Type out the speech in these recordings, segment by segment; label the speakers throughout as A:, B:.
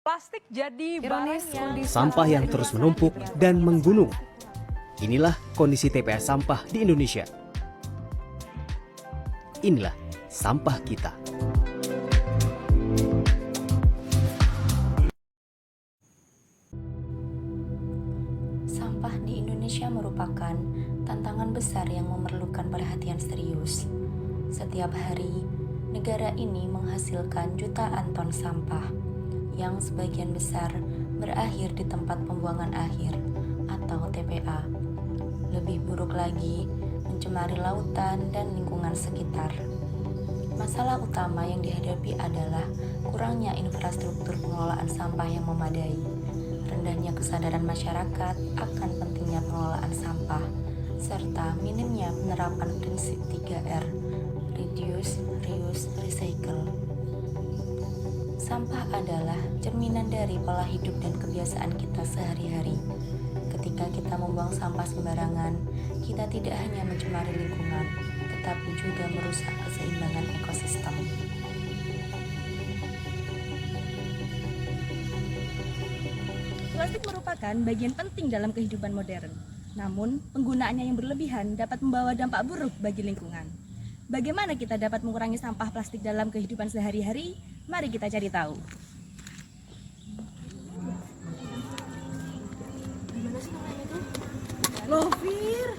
A: Plastik jadi barang yang
B: Sampah yang terus menumpuk dan menggunung. Inilah kondisi TPS sampah di Indonesia. Inilah sampah kita.
C: Sampah di Indonesia merupakan tantangan besar yang memerlukan perhatian serius. Setiap hari, negara ini menghasilkan jutaan ton sampah yang sebagian besar berakhir di tempat pembuangan akhir atau TPA. Lebih buruk lagi, mencemari lautan dan lingkungan sekitar. Masalah utama yang dihadapi adalah kurangnya infrastruktur pengelolaan sampah yang memadai, rendahnya kesadaran masyarakat akan pentingnya pengelolaan sampah, serta minimnya penerapan prinsip 3R, reduce, reuse, recycle. Sampah adalah cerminan dari pola hidup dan kebiasaan kita sehari-hari. Ketika kita membuang sampah sembarangan, kita tidak hanya mencemari lingkungan, tetapi juga merusak keseimbangan ekosistem.
D: Plastik merupakan bagian penting dalam kehidupan modern. Namun, penggunaannya yang berlebihan dapat membawa dampak buruk bagi lingkungan. Bagaimana kita dapat mengurangi sampah plastik dalam kehidupan sehari-hari? Mari kita cari tahu.
E: Gimana sih namanya itu? Loh, Fir,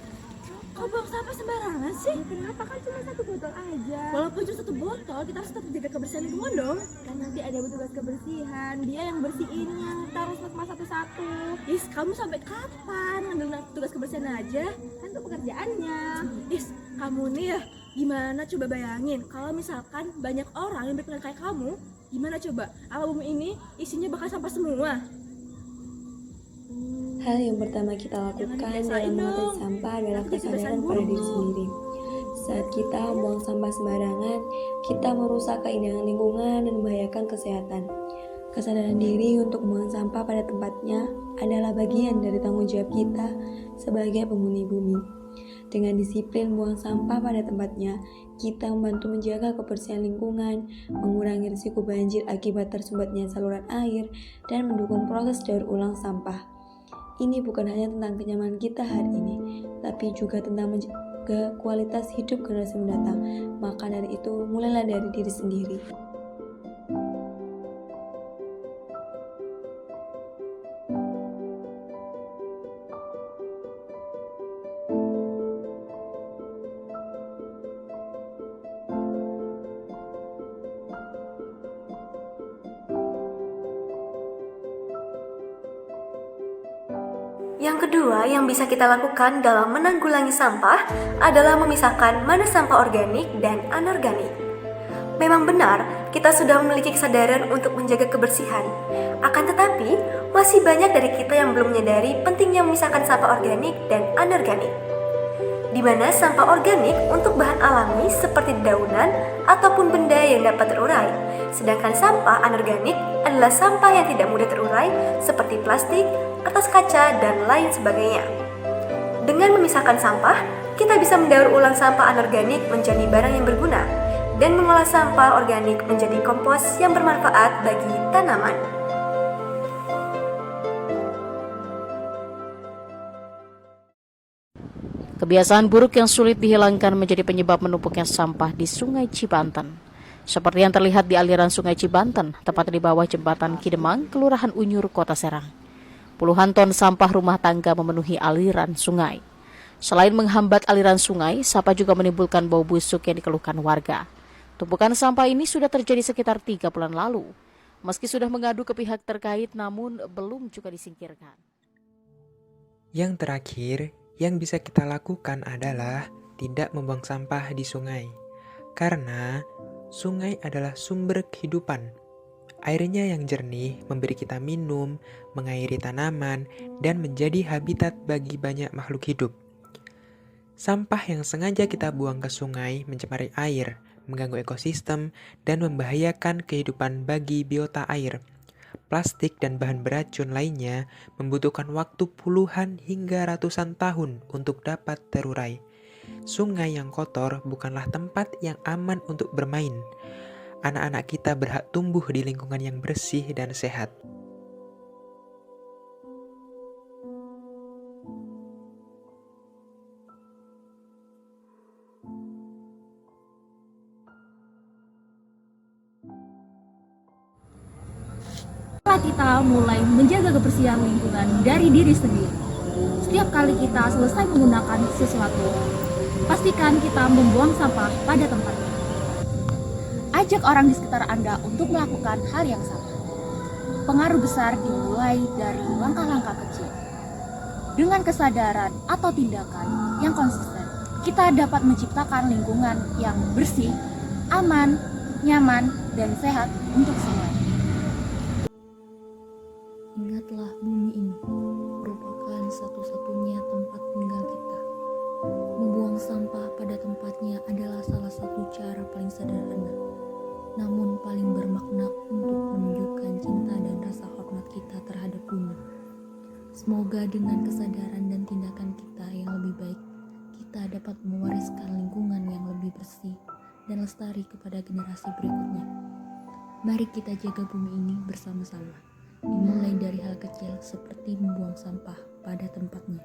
E: kau buang sampah sembarangan sih? Kenapa? Kan cuma satu botol aja. Walaupun cuma satu botol, kita harus tetap jaga kebersihan lingkungan dong. Kan nanti ada petugas kebersihan, dia yang bersihinnya, taruh semua satu-satu. Is, kamu sampai kapan ngandelin petugas kebersihan aja? Kan itu pekerjaannya. Is, kamu nih ya, gimana coba bayangin kalau misalkan banyak orang yang berpikiran kayak kamu, gimana coba? Apa bumi ini isinya bakal sampah semua?
F: Hal yang pertama kita lakukan dalam mengatasi sampah adalah kesadaran pada diri sendiri. Saat kita membuang sampah sembarangan, kita merusak keindahan lingkungan dan membahayakan kesehatan. Kesadaran diri untuk membuang sampah pada tempatnya adalah bagian dari tanggung jawab kita sebagai penghuni bumi. Dengan disiplin buang sampah pada tempatnya, kita membantu menjaga kebersihan lingkungan, mengurangi risiko banjir akibat tersumbatnya saluran air, dan mendukung proses daur ulang sampah. Ini bukan hanya tentang kenyamanan kita hari ini, tapi juga tentang menjaga kualitas hidup generasi mendatang. Maka dari itu, mulailah dari diri sendiri.
C: Yang kedua yang bisa kita lakukan dalam menanggulangi sampah adalah memisahkan mana sampah organik dan anorganik. Memang benar, kita sudah memiliki kesadaran untuk menjaga kebersihan. Akan tetapi, masih banyak dari kita yang belum menyadari pentingnya memisahkan sampah organik dan anorganik. Di mana sampah organik untuk bahan alami seperti dedaunan ataupun benda yang dapat terurai, sedangkan sampah anorganik adalah sampah yang tidak mudah terurai seperti plastik, kertas kaca, dan lain sebagainya. Dengan memisahkan sampah, kita bisa mendaur ulang sampah anorganik menjadi barang yang berguna dan mengolah sampah organik menjadi kompos yang bermanfaat bagi tanaman.
G: Kebiasaan buruk yang sulit dihilangkan menjadi penyebab menumpuknya sampah di Sungai Cibanten. Seperti yang terlihat di aliran Sungai Cibanten, tepat di bawah jembatan Kidemang, Kelurahan Unyur, Kota Serang. Puluhan ton sampah rumah tangga memenuhi aliran sungai. Selain menghambat aliran sungai, sampah juga menimbulkan bau busuk yang dikeluhkan warga. Tumpukan sampah ini sudah terjadi sekitar 3 bulan lalu. Meski sudah mengadu ke pihak terkait, namun belum juga disingkirkan.
H: Yang terakhir, yang bisa kita lakukan adalah tidak membuang sampah di sungai. Karena sungai adalah sumber kehidupan. Airnya yang jernih memberi kita minum, mengairi tanaman, dan menjadi habitat bagi banyak makhluk hidup. Sampah yang sengaja kita buang ke sungai mencemari air, mengganggu ekosistem, dan membahayakan kehidupan bagi biota air. Plastik dan bahan beracun lainnya membutuhkan waktu puluhan hingga ratusan tahun untuk dapat terurai. Sungai yang kotor bukanlah tempat yang aman untuk bermain. Anak-anak kita berhak tumbuh di lingkungan yang bersih dan sehat.
D: kita mulai menjaga kebersihan lingkungan dari diri sendiri. Setiap kali kita selesai menggunakan sesuatu, pastikan kita membuang sampah pada tempatnya. Ajak orang di sekitar Anda untuk melakukan hal yang sama. Pengaruh besar dimulai dari langkah-langkah kecil. Dengan kesadaran atau tindakan yang konsisten, kita dapat menciptakan lingkungan yang bersih, aman, nyaman, dan sehat untuk semua.
I: Ingatlah bumi ini merupakan satu-satunya tempat tinggal kita. Membuang sampah pada tempatnya adalah salah satu cara paling sederhana, namun paling bermakna untuk menunjukkan cinta dan rasa hormat kita terhadap bumi. Semoga dengan kesadaran dan tindakan kita yang lebih baik, kita dapat mewariskan lingkungan yang lebih bersih dan lestari kepada generasi berikutnya. Mari kita jaga bumi ini bersama-sama, dimulai dari hal kecil seperti membuang sampah pada tempatnya.